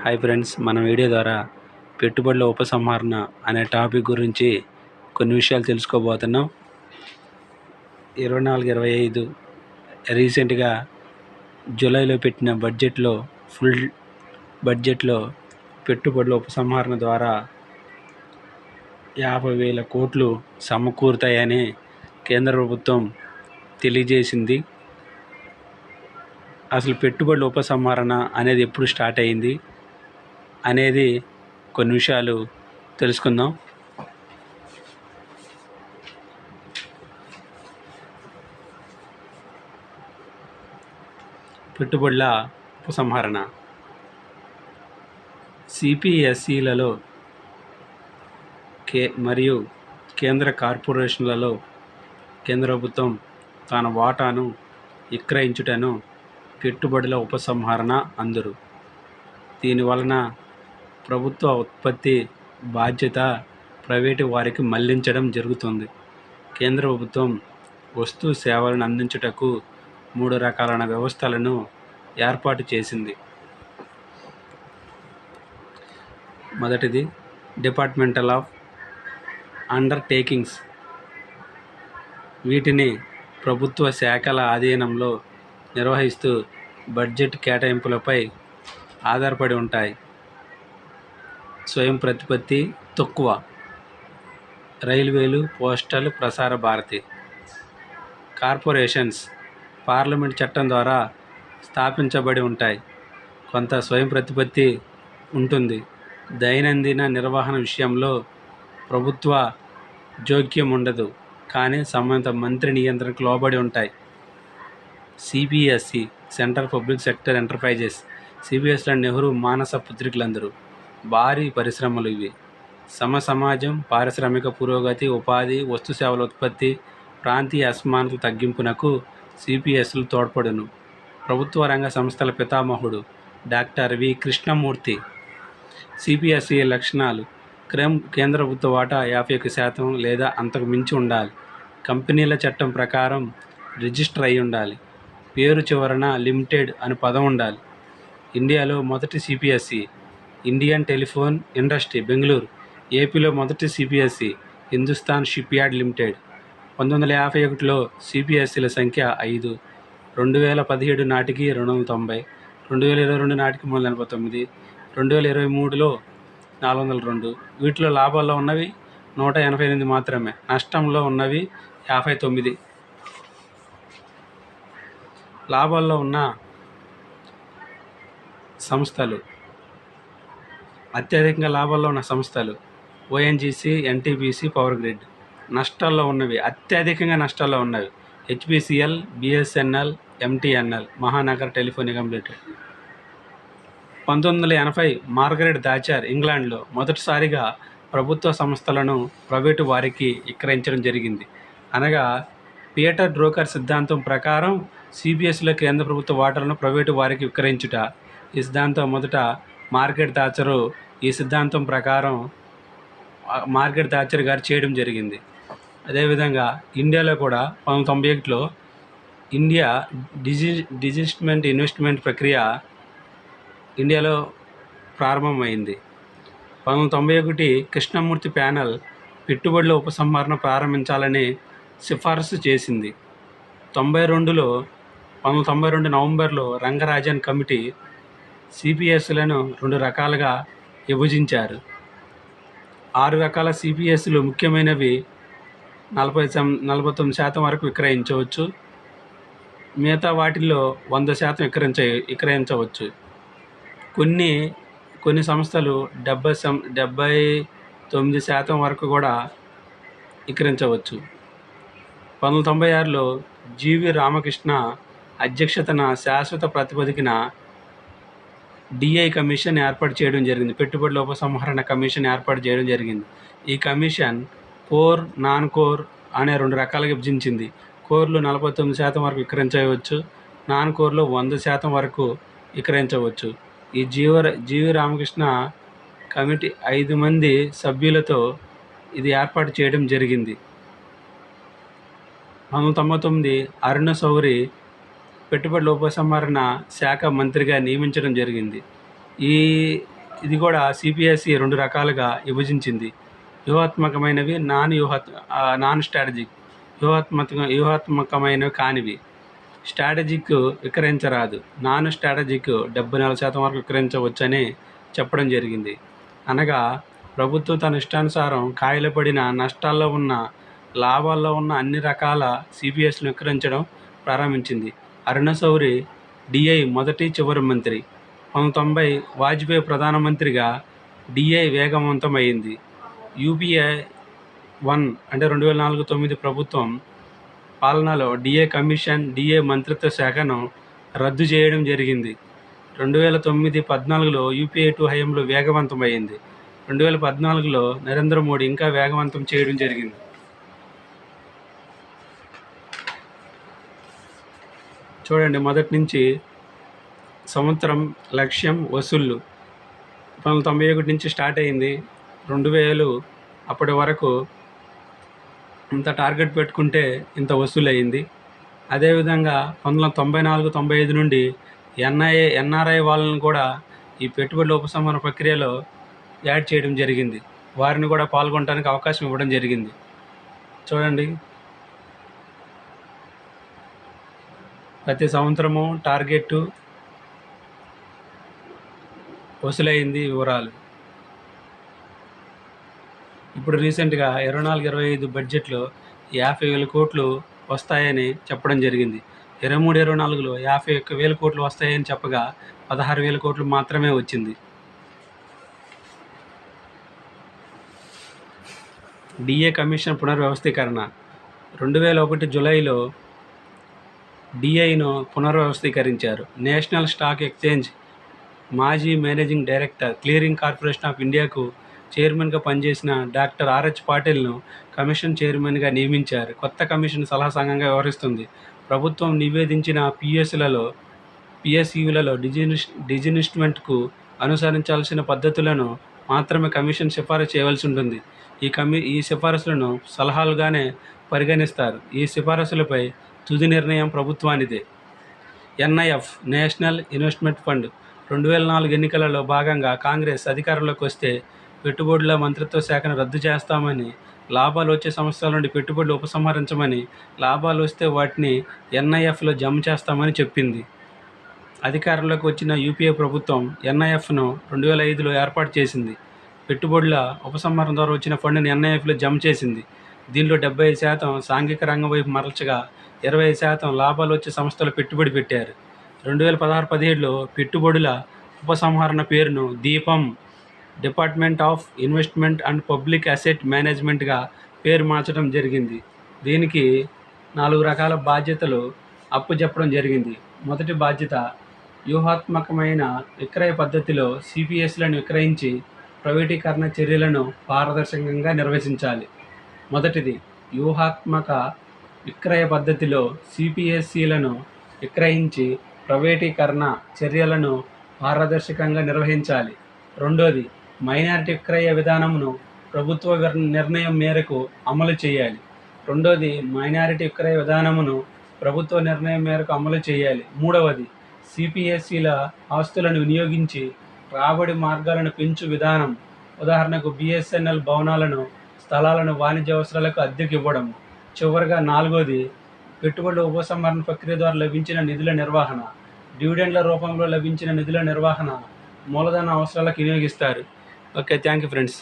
Hi friends, మన video ద్వారా పెట్టుబడుల ఉపసంహరణ అనే టాపిక్ గురించి కొన్ని విషయాలు తెలుసుకోబోతున్నాం. 24-25 రీసెంట్గా జూలైలో పెట్టిన ఫుల్ బడ్జెట్లో పెట్టుబడుల ఉపసంహరణ ద్వారా 50,000 కోట్లు సమకూరుతాయని కేంద్ర ప్రభుత్వం తెలియజేసింది. అసలు పెట్టుబడుల ఉపసంహరణ అనేది ఎప్పుడు స్టార్ట్ అయింది అనేది కొన్ని విషయాలు తెలుసుకుందాం. పెట్టుబడుల ఉపసంహరణ సిపిఎస్ఈలలో మరియు కేంద్ర కార్పొరేషన్లలో కేంద్ర ప్రభుత్వం తన వాటాను విక్రయించుటను పెట్టుబడుల ఉపసంహరణ అందురు. దీనివలన ప్రభుత్వ ఉత్పత్తి బాధ్యత ప్రైవేటు వారికి మళ్లించడం జరుగుతుంది. కేంద్ర ప్రభుత్వం వస్తు సేవలను అందించుటకు 3 రకాలైన వ్యవస్థలను ఏర్పాటు చేసింది. మొదటిది డిపార్ట్మెంటల్ ఆఫ్ అండర్టేకింగ్స్. వీటిని ప్రభుత్వ శాఖల ఆధీనంలో నిర్వహిస్తూ బడ్జెట్ కేటాయింపులపై ఆధారపడి ఉంటాయి. స్వయం ప్రతిపత్తి తక్కువ. రైల్వేలు, postal, Prasar Bharati. Corporations parliament చట్టం ద్వారా స్థాపించబడి ఉంటాయి. కొంత స్వయం ప్రతిపత్తి ఉంటుంది. దైనందిన నిర్వహణ విషయంలో ప్రభుత్వ జోక్యం ఉండదు, కానీ సంబంధిత మంత్రి నియంత్రణకు లోబడి ఉంటాయి. CPSE centre public sector enterprises. CPSE Nehru మానస పుత్రికలందరూ భారీ పరిశ్రమలు. ఇవి సమాజం, పారిశ్రామిక పురోగతి, ఉపాధి, వస్తు సేవల ఉత్పత్తి, ప్రాంతీయ అసమానతల తగ్గింపునకు సిపిఎస్లు తోడ్పడును. ప్రభుత్వ రంగ సంస్థల పితామహుడు డాక్టర్ వి. కృష్ణమూర్తి. సిపిఎస్ఈ లక్షణాలు: కేంద్ర ప్రభుత్వ వాటా 51% లేదా అంతకు మించి ఉండాలి. కంపెనీల చట్టం ప్రకారం రిజిస్టర్ అయి ఉండాలి. పేరు చివరన లిమిటెడ్ అని పదం ఉండాలి. ఇండియాలో మొదటి CPSE Indian telephone industry, Bengaluru. ఏపీలో మొదటి CPSE Hindustan shipyard limited. 1951లో సిపిఎస్ఈల సంఖ్య 5. 2017 నాటికి 290, 2022 నాటికి 349, 2023లో 402. వీటిలో లాభాల్లో ఉన్నవి 188 మాత్రమే. నష్టంలో ఉన్నవి 59. లాభాల్లో ఉన్న సంస్థలు: అత్యధికంగా లాభాల్లో ఉన్న సంస్థలు ఓఎన్జీసీ, ఎన్టీపీసీ, పవర్ గ్రిడ్. నష్టాల్లో ఉన్నవి, అత్యధికంగా నష్టాల్లో ఉన్నవి HPCL, BSNL, MTNL, Mahanagar telephone Nigam limited. 1980 Margaret Thatcher ఇంగ్లాండ్లో మొదటిసారిగా ప్రభుత్వ సంస్థలను ప్రైవేటు వారికి విక్రయించడం జరిగింది. అనగా పీటర్ డ్రోకర్ సిద్ధాంతం ప్రకారం సిపిఎస్లో కేంద్ర ప్రభుత్వ వాటాలను ప్రైవేటు వారికి విక్రయించుట. ఈ సిద్ధాంతం మొదట మార్గరెట్ థాచరు ఈ సిద్ధాంతం ప్రకారం మార్గరెట్ థాచర్ గారు చేయడం జరిగింది. అదేవిధంగా ఇండియాలో కూడా 1991లో ఇండియా డిజిన్వెస్ట్మెంట్ ఇన్వెస్ట్మెంట్ ప్రక్రియ ఇండియాలో ప్రారంభమైంది. 1991 కృష్ణమూర్తి ప్యానెల్ పెట్టుబడుల ఉపసంహరణ ప్రారంభించాలని సిఫారసు చేసింది. 1992 నవంబర్లో రంగరాజన్ కమిటీ సిపిఎస్లను 2 రకాలుగా విభజించారు. 6 రకాల సిపిఎస్లు ముఖ్యమైనవి 49% వరకు విక్రయించవచ్చు. మిగతా వాటిల్లో 100% విక్రయించవచ్చు. కొన్ని సంస్థలు 79% వరకు కూడా విక్రయించవచ్చు. 1996లో జీవి రామకృష్ణ అధ్యక్షతన శాశ్వత ప్రాతిపదికన డిఐ కమిషన్ ఏర్పాటు చేయడం జరిగింది. పెట్టుబడుల ఉపసంహరణ కమిషన్ ఏర్పాటు చేయడం జరిగింది. ఈ కమిషన్ కోర్, నాన్ కోర్ అనే 2 రకాలుగా విభజించింది. కోర్లో 49% వరకు విక్రయించవచ్చు. నాన్ కోర్లో 100% వరకు విక్రయించవచ్చు. ఈ జీవి రామకృష్ణ కమిటీ 5 మంది సభ్యులతో ఇది ఏర్పాటు చేయడం జరిగింది. 1999 అరుణ్ శౌరి పెట్టుబడుల ఉపసంహరణ శాఖ మంత్రిగా నియమించడం జరిగింది. ఇది కూడా సిపిఎస్ఈ 2 రకాలుగా విభజించింది. వ్యూహాత్మకమైనవి, నాన్ స్ట్రాటజిక్. వ్యూహాత్మకమైనవి కానివి. స్ట్రాటజిక్ విక్రయించరాదు. నాన్ స్ట్రాటజిక్ 74% వరకు విక్రయించవచ్చని చెప్పడం జరిగింది. అనగా ప్రభుత్వం తన ఇష్టానుసారం కాయలు పడిన, నష్టాల్లో ఉన్న, లాభాల్లో ఉన్న అన్ని రకాల సిపిఎస్ను విక్రయించడం ప్రారంభించింది. అరుణ శౌరి డిఐ మొదటి చివరి మంత్రి. 1990 వాజ్పేయి ప్రధానమంత్రిగా డిఐ వేగవంతమైంది. యూపీఏ 1 అంటే 2004-9 ప్రభుత్వం పాలనలో డిఏ కమిషన్, డిఏ మంత్రిత్వ శాఖను రద్దు చేయడం జరిగింది. 2009-14లో యూపీఏ 2 హయాంలో వేగవంతమైంది. 2014లో నరేంద్ర మోడీ ఇంకా వేగవంతం చేయడం జరిగింది. చూడండి, మొదటి నుంచి సంవత్సరం లక్ష్యం వసూళ్ళు 1991 నుంచి స్టార్ట్ అయింది. 2000 అప్పటి వరకు ఇంత టార్గెట్ పెట్టుకుంటే ఇంత వసూలు అయింది. అదేవిధంగా 1994-95 నుండి ఎన్ఆర్ఐ వాళ్ళని కూడా ఈ పెట్టుబడుల ఉపసంహరణ ప్రక్రియలో యాడ్ చేయడం జరిగింది. వారిని కూడా పాల్గొనడానికి అవకాశం ఇవ్వడం జరిగింది. చూడండి, ప్రతి సంవత్సరము టార్గెట్ వసూలైంది వివరాలు. ఇప్పుడు రీసెంట్గా 24-25 బడ్జెట్లో 50,000 కోట్లు వస్తాయని చెప్పడం జరిగింది. 23-24లో 51,000 కోట్లు వస్తాయని చెప్పగా 16,000 కోట్లు మాత్రమే వచ్చింది. డిఏ కమిషన్ పునర్వ్యవస్థీకరణ 2001 జూలైలో డిఐను పునర్వ్యవస్థీకరించారు. నేషనల్ స్టాక్ ఎక్స్చేంజ్ మాజీ managing director, clearing corporation of ఇండియాకు చైర్మన్గా పనిచేసిన డాక్టర్ ఆర్హెచ్ పాటిల్ను కమిషన్ చైర్మన్గా నియమించారు. కొత్త కమిషన్ సలహా సంఘంగా వ్యవహరిస్తుంది. ప్రభుత్వం నివేదించిన పిఎస్యులలో డిజిన్వెస్ట్మెంట్కు అనుసరించాల్సిన పద్ధతులను మాత్రమే కమిషన్ సిఫారసు చేయవలసి ఉంటుంది. ఈ సిఫారసులను సలహాలుగానే పరిగణిస్తారు. ఈ సిఫారసులపై తుది నిర్ణయం ప్రభుత్వానిదే. ఎన్ఐఎఫ్ నేషనల్ ఇన్వెస్ట్మెంట్ ఫండ్ 2004 ఎన్నికలలో భాగంగా కాంగ్రెస్ అధికారంలోకి వస్తే పెట్టుబడుల మంత్రిత్వ శాఖను రద్దు చేస్తామని, లాభాలు వచ్చే సంస్థల నుండి పెట్టుబడులు ఉపసంహరించమని, లాభాలు వస్తే వాటిని ఎన్ఐఎఫ్లో జమ చేస్తామని చెప్పింది. అధికారంలోకి వచ్చిన యూపీఏ ప్రభుత్వం ఎన్ఐఎఫ్ను 2005లో ఏర్పాటు చేసింది. పెట్టుబడుల ఉపసంహరణ ద్వారా వచ్చిన ఫండ్ని ఎన్ఐఎఫ్లో జమ చేసింది. దీనిలో 75% సాంఘిక రంగం వైపు మరల్చగా 25% లాభాలు వచ్చే సంస్థలు పెట్టుబడి పెట్టారు. 2016-17లో పెట్టుబడుల ఉపసంహరణ పేరును DIPAM department of investment and public asset మేనేజ్మెంట్గా పేరు మార్చడం జరిగింది. దీనికి 4 రకాల బాధ్యతలు అప్పచెప్పడం జరిగింది. మొదటి బాధ్యత, వ్యూహాత్మకమైన విక్రయ పద్ధతిలో సిపిఎస్లను విక్రయించి ప్రైవేటీకరణ చర్యలను పారదర్శకంగా నిర్వహించాలి. మొదటిది, వ్యూహాత్మక విక్రయ పద్ధతిలో సిపిఎస్సిలను విక్రయించి ప్రైవేటీకరణ చర్యలను పారదర్శకంగా నిర్వహించాలి. రెండోది, మైనారిటీ విక్రయ విధానమును ప్రభుత్వ నిర్ణయం మేరకు అమలు చేయాలి. మూడవది, సిపిఎస్సిల ఆస్తులను వినియోగించి రాబడి మార్గాలను పెంచు విధానం. ఉదాహరణకు బిఎస్ఎన్ఎల్ భవనాలను, స్థలాలను వాణిజ్య అవసరాలకు అద్దెకు ఇవ్వడం. చివరగా నాలుగోది, పెట్టుబడుల ఉపసంహరణ ప్రక్రియ ద్వారా లభించిన నిధుల నిర్వహణ. డివిడెండ్ల రూపంలో లభించిన నిధుల నిర్వహణ మూలధన అవసరాలకు వినియోగిస్తారు. Okay, thank you friends.